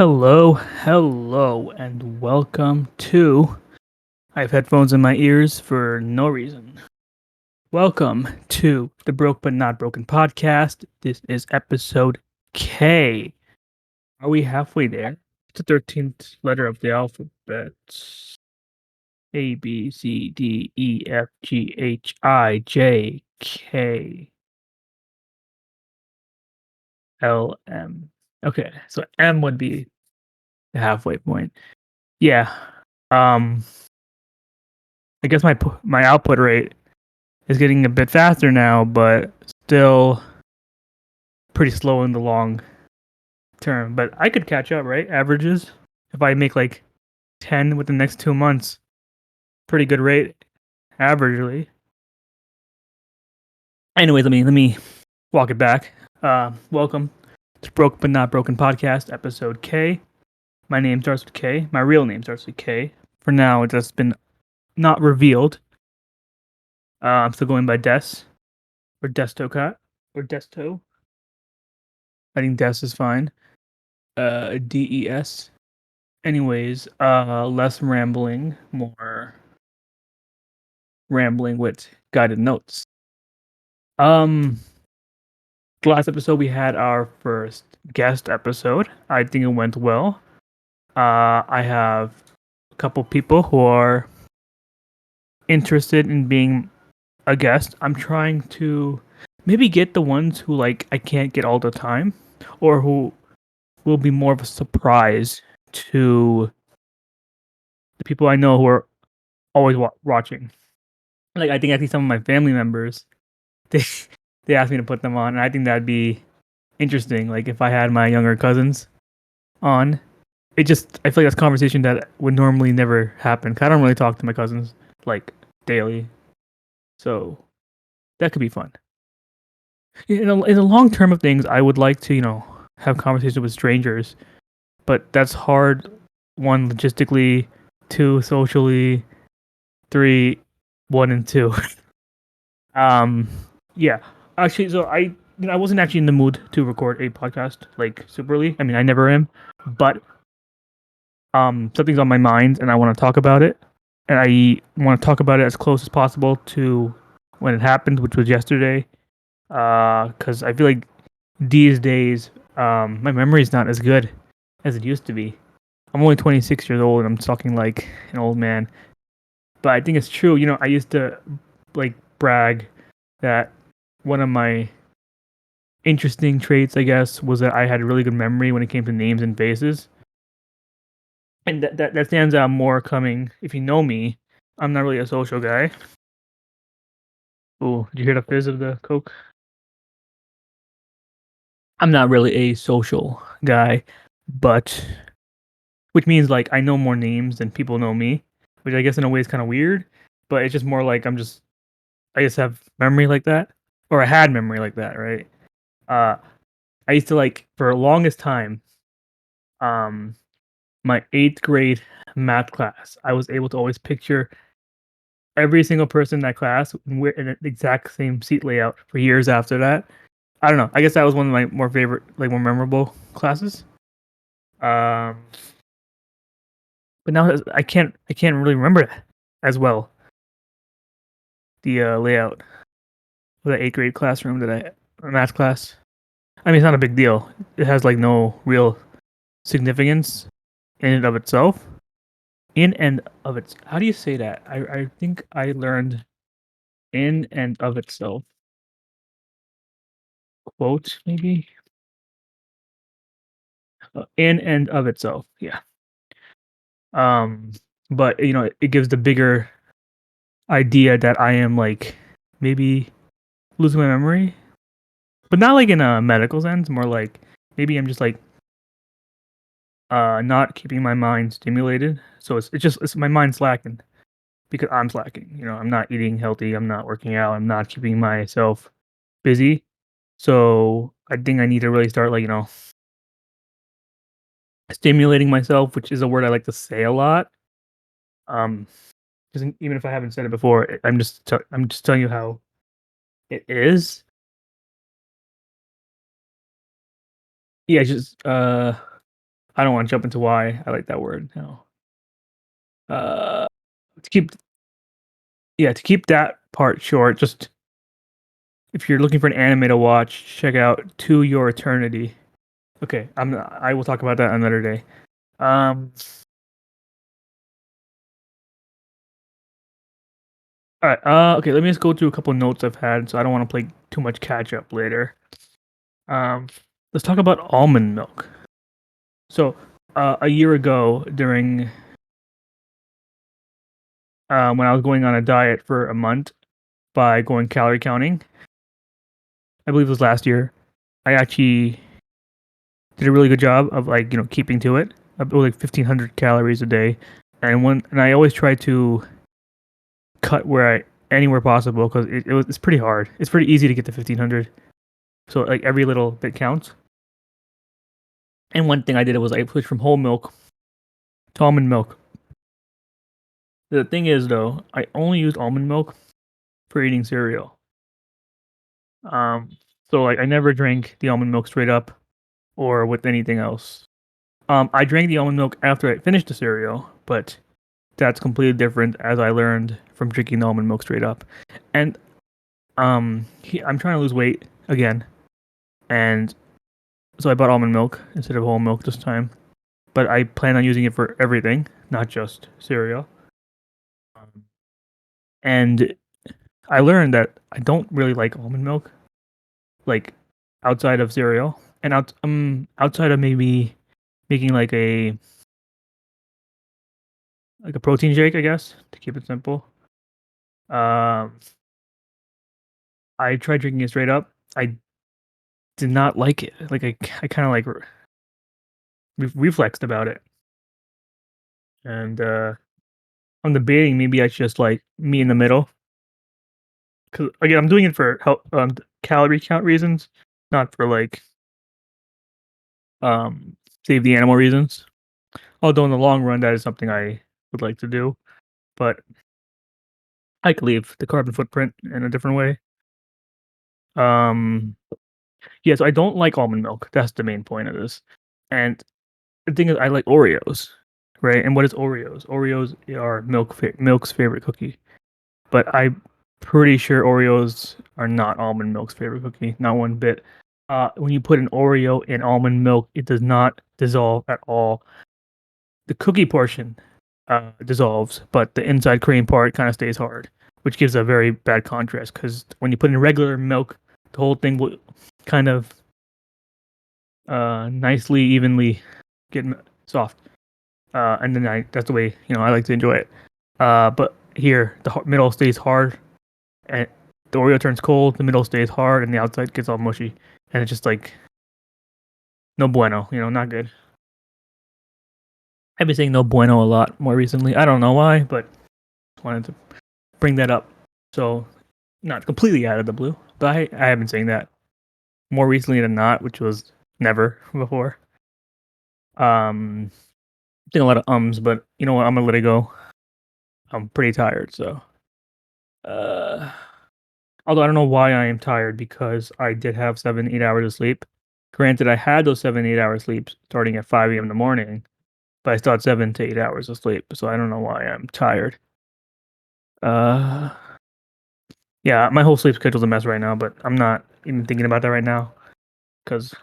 Hello, and welcome to. I have headphones in my ears for no reason. Welcome to the Broke But Not Broken podcast. This is episode K. Are we halfway there? It's the 13th letter of the alphabet. A, B, C, D, E, F, G, H, I, J, K, L, M. Okay, so M would be the halfway point. Yeah. Um, I guess my output rate is getting a bit faster now, but still pretty slow in the long term. But I could catch up, right? Averages. If I make like 10 within the next 2 months, pretty good rate averagely. Anyways, let me walk it back. Welcome to Broke But Not Broken podcast, episode K. My name starts with K. My real name starts with K. For now, it's just been not revealed. I'm still going by Des or Destocat or Desto. I think Des is fine. DES. Anyways, less rambling, more rambling with guided notes. Um, the last episode we had our first guest episode. I think it went well. I have a couple people who are interested in being a guest. I'm trying to maybe get the ones who like I can't get all the time, or who will be more of a surprise to the people I know who are always watching. Like I think some of my family members they they asked me to put them on, and I think that'd be interesting. Like if I had my younger cousins on, I feel like that's a conversation that would normally never happen. 'Cause I don't really talk to my cousins like daily, so that could be fun. In the long term of things, I would like to have conversations with strangers, but that's hard. One, logistically, two, socially, three, one and two. Um, yeah. Actually, so I wasn't actually in the mood to record a podcast like superly. I mean, I never am, but something's on my mind and I want to talk about it, and I want to talk about it as close as possible to when it happened, which was yesterday. Because I feel like these days, my memory is not as good as it used to be. I'm only 26 years old and I'm talking like an old man, but I think it's true. I used to like brag that one of my interesting traits, I guess, was that I had a really good memory when it came to names and faces. And that stands out more coming if you know me. I'm not really a social guy. Oh, did you hear the fizz of the Coke? I'm not really a social guy, but which means like I know more names than people know me, which I guess in a way is kind of weird, but it's just more like I just have memory like that, or I had memory like that, right? Uh, I used to like for the longest time, um, my eighth grade math class, I was able to always picture every single person in that class and we're in the exact same seat layout for years after that. I don't know. I guess that was one of my more favorite, like more memorable classes. Um, but now I can't really remember it as well. The layout of the eighth grade classroom that math class. I mean, it's not a big deal. It has like no real significance in and of itself. In and of its, how do you say that? I think I learned in and of itself. Quote maybe in and of itself. Yeah. Um, but it gives the bigger idea that I am like maybe losing my memory, but not like in a medical sense. More like maybe I'm just like not keeping my mind stimulated. So it's my mind slacking because I'm slacking. I'm not eating healthy. I'm not working out. I'm not keeping myself busy. So I think I need to really start like stimulating myself, which is a word I like to say a lot. Um, because even if I haven't said it before, I'm just telling you how it is. Yeah, just I don't want to jump into why I like that word now. To keep to keep that part short, just if you're looking for an anime to watch, check out To Your Eternity. Okay, I will talk about that another day. Um, all right. Okay. Let me just go through a couple notes I've had, so I don't want to play too much catch up later. Um, let's talk about almond milk. So, a year ago, during when I was going on a diet for a month by going calorie counting, I believe it was last year. I actually did a really good job of keeping to it. I was like 1,500 calories a day, and I always try to cut anywhere possible because it's pretty hard. It's pretty easy to get to 1,500. So like every little bit counts. And one thing I did was I switched from whole milk to almond milk. The thing is though, I only use almond milk for eating cereal. Um, so like I never drank the almond milk straight up or with anything else. I drank the almond milk after I finished the cereal, but that's completely different as I learned from drinking the almond milk straight up. And I'm trying to lose weight again, and so I bought almond milk instead of whole milk this time. But I plan on using it for everything, not just cereal. And I learned that I don't really like almond milk, like outside of cereal, and outside of maybe making like a protein shake, I guess, to keep it simple. Um, I tried drinking it straight up. I did not like it. Like I kind of like reflexed about it, and I'm debating maybe I should just like meet in the middle. Because again, I'm doing it for health, calorie count reasons, not for um save the animal reasons. Although in the long run, that is something I would like to do, but I could leave the carbon footprint in a different way. Um, yeah, so I don't like almond milk. That's the main point of this. And the thing is, I like Oreos, right? And what is Oreos? Oreos are milk's favorite cookie, but I'm pretty sure Oreos are not almond milk's favorite cookie, not one bit. When you put an Oreo in almond milk, it does not dissolve at all. The cookie portion dissolves, but the inside cream part kind of stays hard, which gives a very bad contrast. Because when you put in regular milk, the whole thing will kind of nicely, evenly get soft, and then that's the way I like to enjoy it. But here, the middle stays hard, and the Oreo turns cold. The middle stays hard, and the outside gets all mushy, and it's just like no bueno. Not good. I've been saying no bueno a lot more recently. I don't know why, but wanted to bring that up. So, not completely out of the blue, but I have been saying that more recently than not, which was never before. Doing a lot of ums, but you know what? I'm gonna let it go. I'm pretty tired, so. Uh, Although I don't know why I am tired because I did have 7, 8 hours of sleep. Granted, I had those 7, 8 hours sleep starting at 5 a.m. in the morning, but I still had 7 to 8 hours of sleep, so I don't know why I'm tired. Uh, yeah, my whole sleep schedule's a mess right now, but I'm not even thinking about that right now because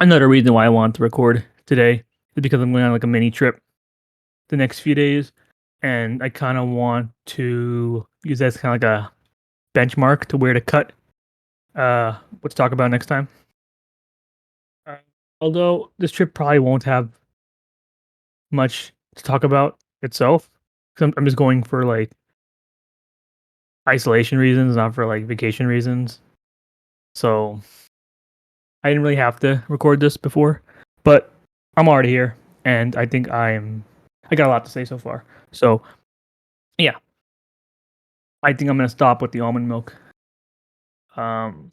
another reason why I wanted to record today is because I'm going on like a mini trip the next few days, and I kind of want to use that as kind of like a benchmark to where to cut. What to talk about next time. Uh, Although this trip probably won't have much to talk about itself, 'cause I'm just going for like isolation reasons, not for like vacation reasons. So I didn't really have to record this before, but I'm already here, and I think I got a lot to say so far. So yeah, I think I'm gonna stop with the almond milk. Um,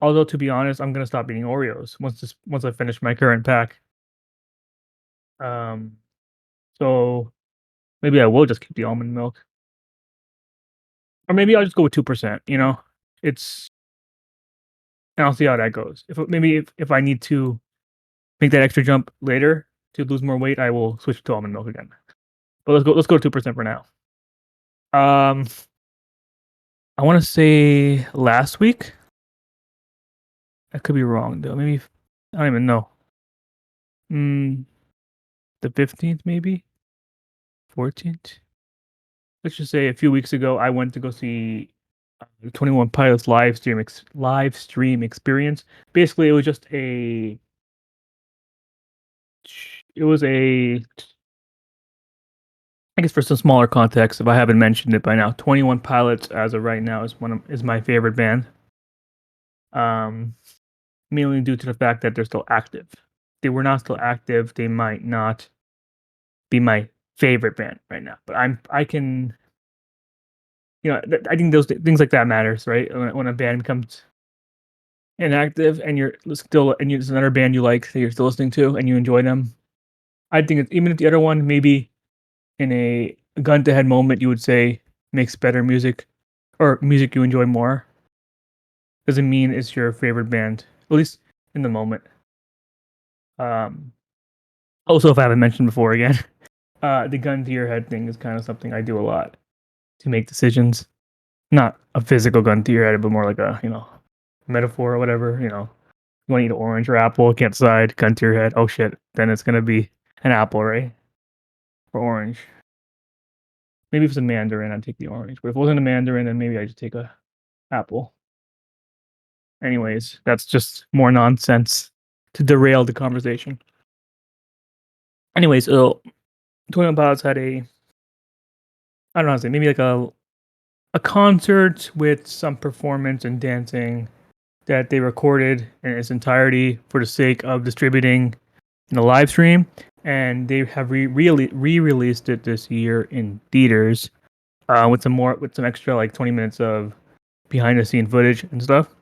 Although to be honest, I'm gonna stop eating Oreos once I finish my current pack. Um, so maybe I will just keep the almond milk, or maybe I'll just go with 2%. It's and I'll see how that goes. If I need to make that extra jump later to lose more weight, I will switch to almond milk again. But let's go 2% for now. Um, I want to say last week. I could be wrong though. Maybe I don't even know. Mm, the 15th, maybe 14th. Let's just say a few weeks ago, I went to go see 21 Pilots live stream experience. Basically, it was just it was a I guess for some smaller context, if I haven't mentioned it by now, 21 Pilots as of right now is my favorite band. Um, Mainly due to the fact that they're still active. If they were not still active, they might not be my favorite band right now. But I can, I think those things like that matters, right? When a band becomes inactive and you're still and there's another band you like that you're still listening to and you enjoy them. I think even if the other one maybe in a gun to head moment you would say makes better music or music you enjoy more, doesn't mean it's your favorite band, at least in the moment. Um, Also, if I haven't mentioned before again, the gun to your head thing is kind of something I do a lot to make decisions. Not a physical gun to your head, but more like a metaphor or whatever. You want to eat an orange or apple, can't decide, gun to your head. Oh shit, then it's gonna be an apple, right? Or orange. Maybe if it's a mandarin, I'd take the orange. But if it wasn't a mandarin, then maybe I just take a apple. Anyways, that's just more nonsense to derail the conversation. Anyways, 21 Pilots had I don't know how to say, maybe like a concert with some performance and dancing that they recorded in its entirety for the sake of distributing in the live stream, and they have re-released it this year in theaters with some extra like 20 minutes of behind the scene footage and stuff.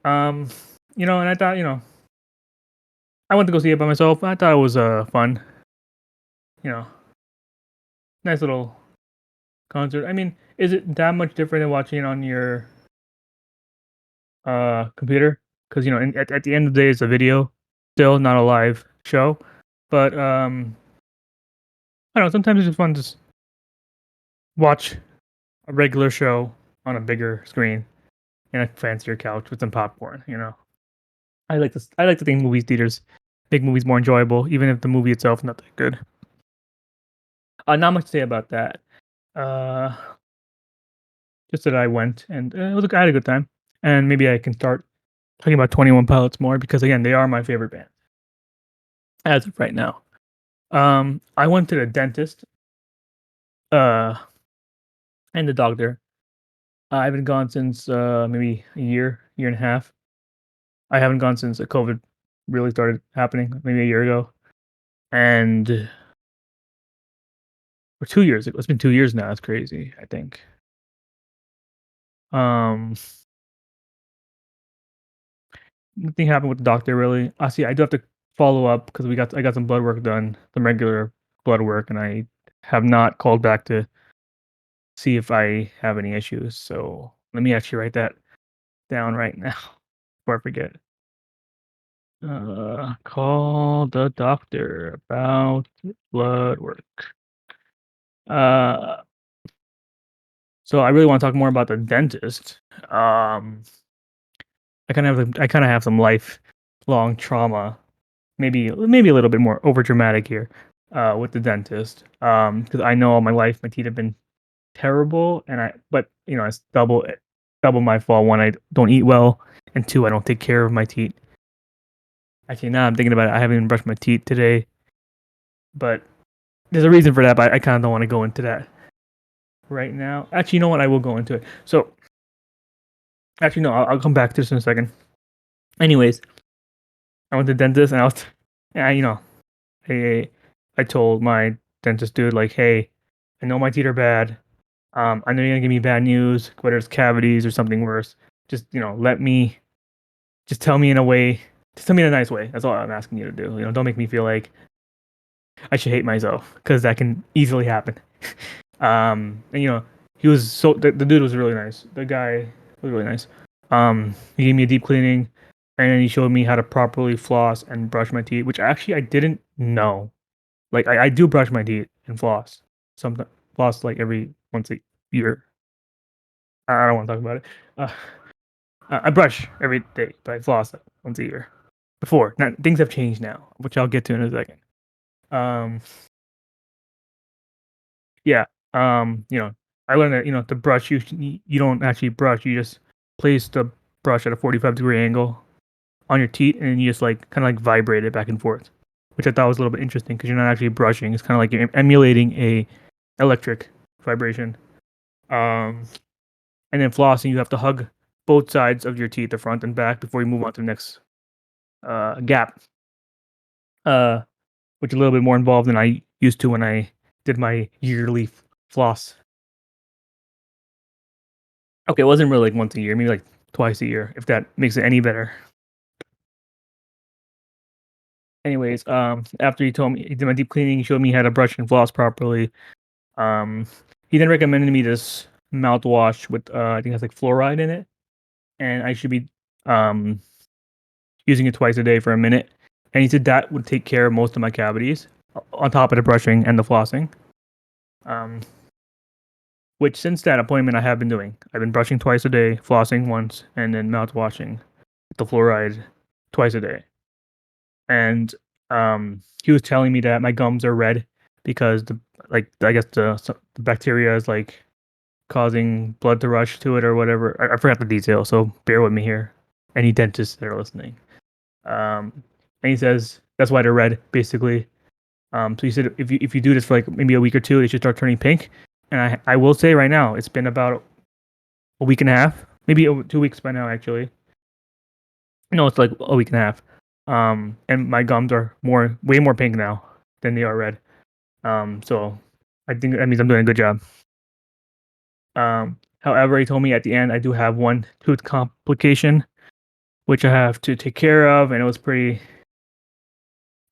Um, and I thought, I went to go see it by myself. I thought it was fun, you know, nice little concert. I mean, is it that much different than watching it on your computer? Because at the end of the day, it's a video, still not a live show. But I don't know. Sometimes it's just fun to just watch a regular show on a bigger screen in a fancier couch with some popcorn. I like this. I like to think movie theaters make movies more enjoyable, even if the movie itself is not that good. Not much to say about that. Uh, just that I went and I had a good time, and maybe I can start talking about 21 Pilots more because again, they are my favorite band as of right now. I went to the dentist, uh, and the doctor. I haven't gone since maybe a year and a half. I haven't gone since the COVID really started happening, maybe a year ago, and or 2 years ago. It's been 2 years now. That's crazy. I think. Um, Nothing happened with the doctor really. I see. I do have to follow up because I got some blood work done, some regular blood work, and I have not called back to see if I have any issues. So let me actually write that down right now before I forget. Call the doctor about blood work. Uh, so I really want to talk more about the dentist. I kind of have some lifelong trauma, maybe a little bit more over dramatic here, with the dentist. Because I know all my life my teeth have been terrible, but it's double my fault. One, I don't eat well, and two, I don't take care of my teeth. Actually, now I'm thinking about it, I haven't even brushed my teeth today, but there's a reason for that. But I kind of don't want to go into that right now. Actually, you know what? I will go into it. So, actually, no, I'll come back to this in a second. Anyways, I went to the dentist, and I I told my dentist dude like, hey, I know my teeth are bad. I know you're gonna give me bad news, whether it's cavities or something worse. Just just tell me in a way, just tell me in a nice way. That's all I'm asking you to do. Don't make me feel like I should hate myself because that can easily happen. And he was the dude was really nice. The guy was really nice. He gave me a deep cleaning. and then he showed me how to properly floss and brush my teeth, which actually I didn't know. Like I do brush my teeth and floss. Sometimes floss like every once a year. I don't want to talk about it. Uh, I brush every day, but I floss once a year. Before, now, things have changed now, which I'll get to in a second. Um, yeah. I learned that to brush you don't actually brush. You just place the brush at a 45-degree angle on your teeth, and then you just like kind of like vibrate it back and forth, which I thought was a little bit interesting because you're not actually brushing. It's kind of like you're emulating a electric vibration. Um, and then flossing, you have to hug both sides of your teeth, the front and back, before you move on to the next gap. Uh, which is a little bit more involved than I used to when I did my yearly floss. Okay, it wasn't really like once a year, maybe like twice a year, if that makes it any better. Anyways, after he did my deep cleaning, he showed me how to brush and floss properly. Um, he then recommended me this mouthwash with I think it has like fluoride in it, and I should be um using it twice a day for a minute. And he said that would take care of most of my cavities, on top of the brushing and the flossing. Um, which since that appointment I have been doing. I've been brushing twice a day, flossing once, and then mouthwashing with the fluoride twice a day. And he was telling me that my gums are red because I guess the bacteria is like causing blood to rush to it or whatever. I forgot the detail, so bear with me here. Any dentists that are listening. And he says that's why they're red, basically. So he said if you do this for like maybe a week or two, they should start turning pink. And I will say right now, it's been about a week and a half, maybe 2 weeks by now, actually. No, it's like a week and a half. And my gums are way more pink now than they are red. So I think that means I'm doing a good job. However, he told me at the end I do have one tooth complication, which I have to take care of, and it was pretty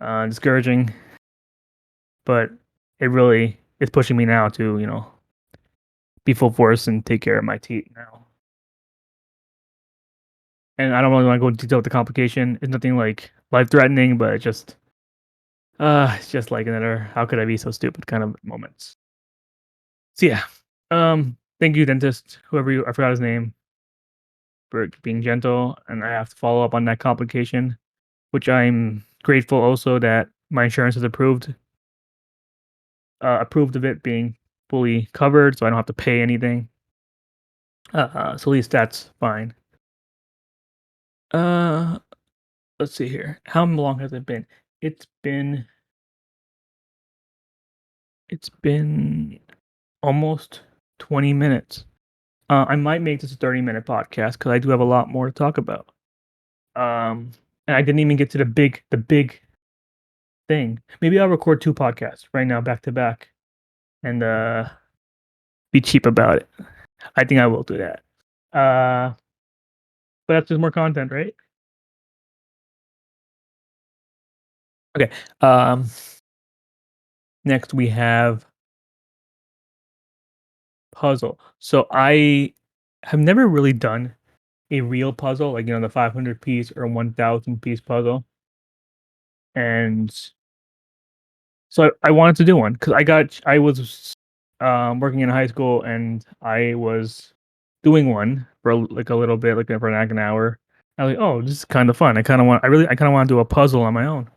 discouraging. But it really is pushing me now to be full force and take care of my teeth now. And I don't really want to go into detail with the complication. It's nothing like life threatening, but it's just like another how could I be so stupid kind of moments. So yeah. Thank you, dentist, I forgot his name, for being gentle, and I have to follow up on that complication, which I'm grateful also that my insurance has approved of it being fully covered, so I don't have to pay anything. So at least that's fine. Uh, let's see here. How long has it been? It's been it's been almost 20 minutes. I might make this a 30-minute podcast because I do have a lot more to talk about. And I didn't even get to the big thing. Maybe I'll record 2 podcasts right now back to back and be cheap about it. I think I will do that. Uh, but that's just more content, right? Okay. Um, next we have puzzle. So I have never really done a real puzzle, like the 500 piece or 1,000 piece puzzle. And so I wanted to do one because I was working in high school and I was doing one for like a little bit, like for like an hour. I was like, oh, this is kind of fun. I kind of want to do a puzzle on my own.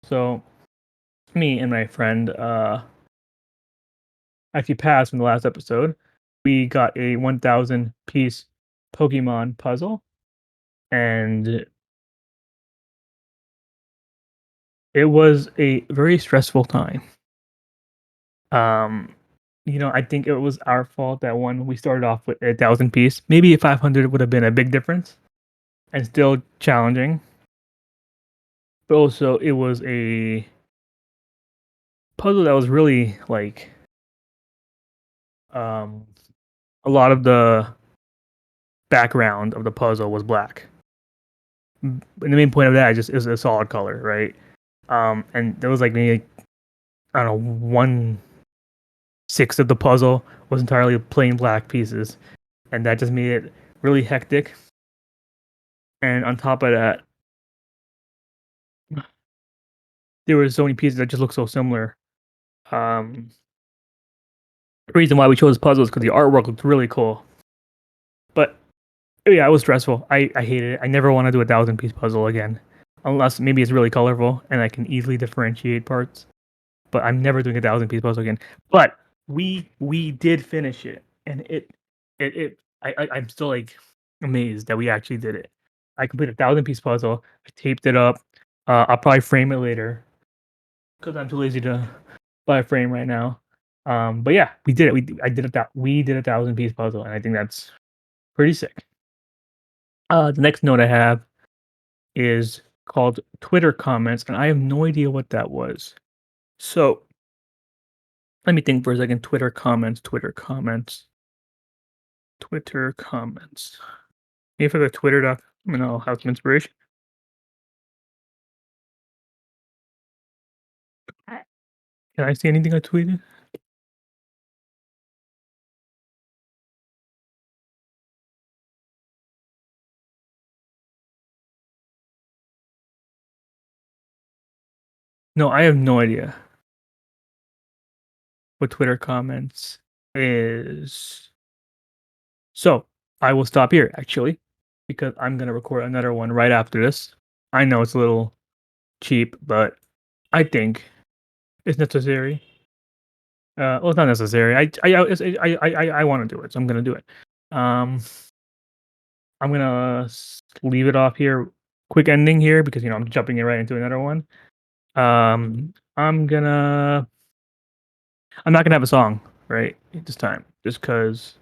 So me and my friend actually passed in the last episode. We got a 1,000 piece Pokemon puzzle, and it was a very stressful time. Um, I think it was our fault that one we started off with 1,000 piece. Maybe a 500 would have been a big difference and still challenging. But also, it was a puzzle that was really like um, a lot of the background of the puzzle was black. And the main point of that is a solid color, right? And there was like maybe I don't know 1/6 of the puzzle was entirely plain black pieces, and that just made it really hectic. and on top of that, there were so many pieces that just look so similar. Um, the reason why we chose puzzles because the artwork looked really cool. But yeah, it was stressful. I hated it. I never want to do a 1,000 piece puzzle again, unless maybe it's really colorful and I can easily differentiate parts. But I'm never doing a 1,000 piece puzzle again. But we did finish it, and I'm still like amazed that we actually did it. I completed a 1,000 piece puzzle. I taped it up. I'll probably frame it later because I'm too lazy to buy a frame right now. But yeah, we did it. We did a 1,000 piece puzzle, and I think that's pretty sick. The next note I have is called Twitter comments, and I have no idea what that was. So let me think for a second. Twitter comments, Twitter comments, Twitter comments. Maybe if I go to Twitter, I'll have some inspiration. Can I see anything I tweeted? No, I have no idea what Twitter comments is. So I will stop here actually, because I'm gonna record another one right after this. I know it's a little cheap, but I think it's necessary. Well, it's not necessary. I want to do it, so I'm gonna do it. Um, I'm gonna leave it off here. Quick ending here because I'm jumping it right into another one. I'm gonna. I'm not gonna have a song right this time, just because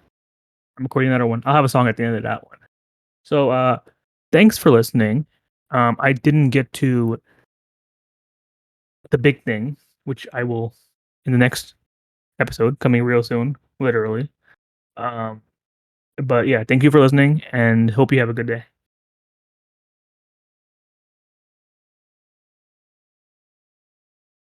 I'm recording another one. I'll have a song at the end of that one. So, thanks for listening. I didn't get to the big thing, which I will in the next episode coming real soon, literally. Um, but yeah, thank you for listening and hope you have a good day.